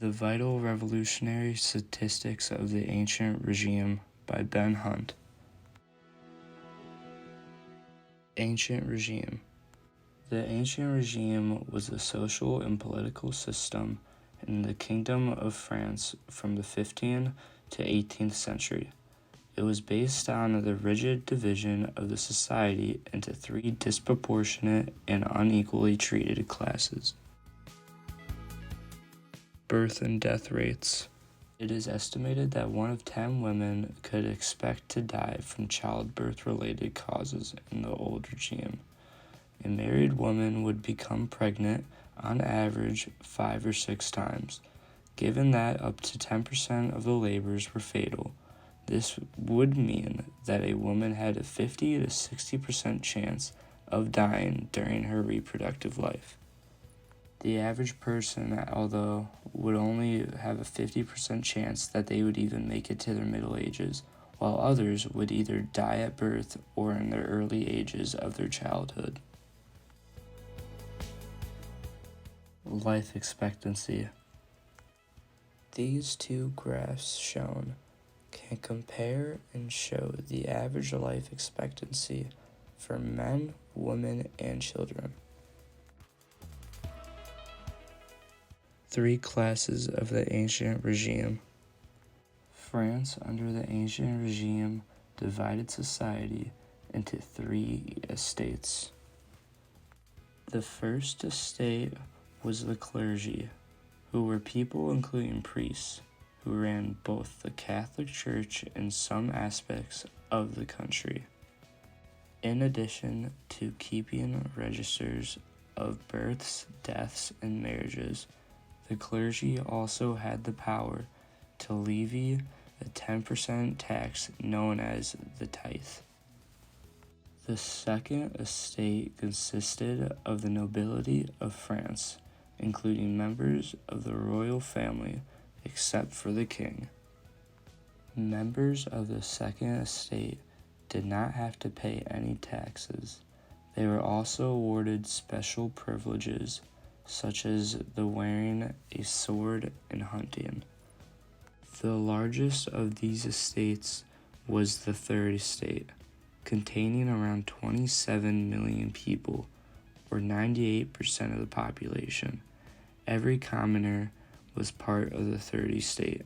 The Vital Revolutionary Statistics of the Ancient Regime by Ben Hunt. Ancient Regime. The ancient regime was a social and political system in the Kingdom of France from the 15th to 18th century. It was based on the rigid division of the society into three disproportionate and unequally treated classes. Birth and death rates. It is estimated that 1 of 10 women could expect to die from childbirth-related causes in the old regime. A married woman would become pregnant on average 5 or 6 times. Given that up to 10% of the labors were fatal, this would mean that a woman had a 50 to 60% chance of dying during her reproductive life. The average person, although, would only have a 50% chance that they would even make it to their middle ages, while others would either die at birth or in their early ages of their childhood. Life expectancy. These two graphs shown can compare and show the average life expectancy for men, women, and children. 3 classes of the ancient regime. France, under the ancient regime, divided society into 3 estates. The first estate was the clergy, who were people including priests, who ran both the Catholic Church and some aspects of the country. In addition to keeping registers of births, deaths, and marriages, the clergy also had the power to levy a 10% tax known as the tithe. The second estate consisted of the nobility of France, including members of the royal family except for the king. Members of the second estate did not have to pay any taxes. They were also awarded special privileges, such as the wearing a sword and hunting. The largest of these estates was the third estate, containing around 27 million people, or 98% of the population. Every commoner was part of the third estate.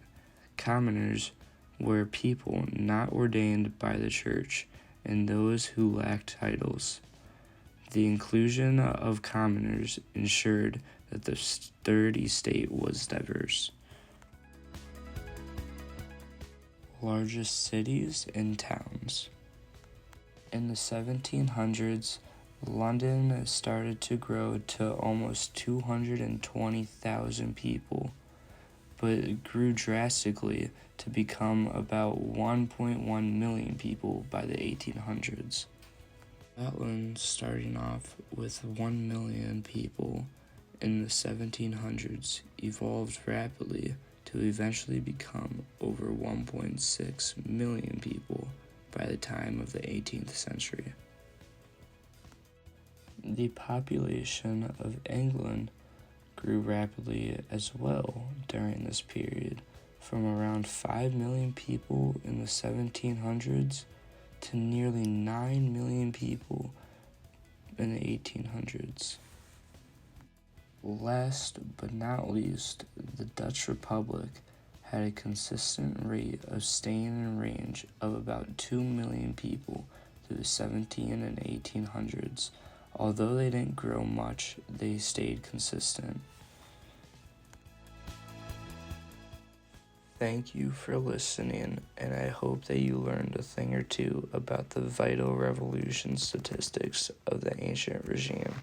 Commoners were people not ordained by the church and those who lacked titles. The inclusion of commoners ensured that the third estate was diverse. Largest cities and towns. In the 1700s, London started to grow to almost 220,000 people, but it grew drastically to become about 1.1 million people by the 1800s. Scotland, starting off with 1 million people in the 1700s, evolved rapidly to eventually become over 1.6 million people by the time of the 18th century. The population of England grew rapidly as well during this period, from around 5 million people in the 1700s to nearly 9 million people in the 1800s. Last but not least, the Dutch Republic had a consistent rate of staying in range of about 2 million people through the 17 and 1800s. Although they didn't grow much, they stayed consistent. Thank you for listening, and I hope that you learned a thing or two about the vital revolution statistics of the ancient regime.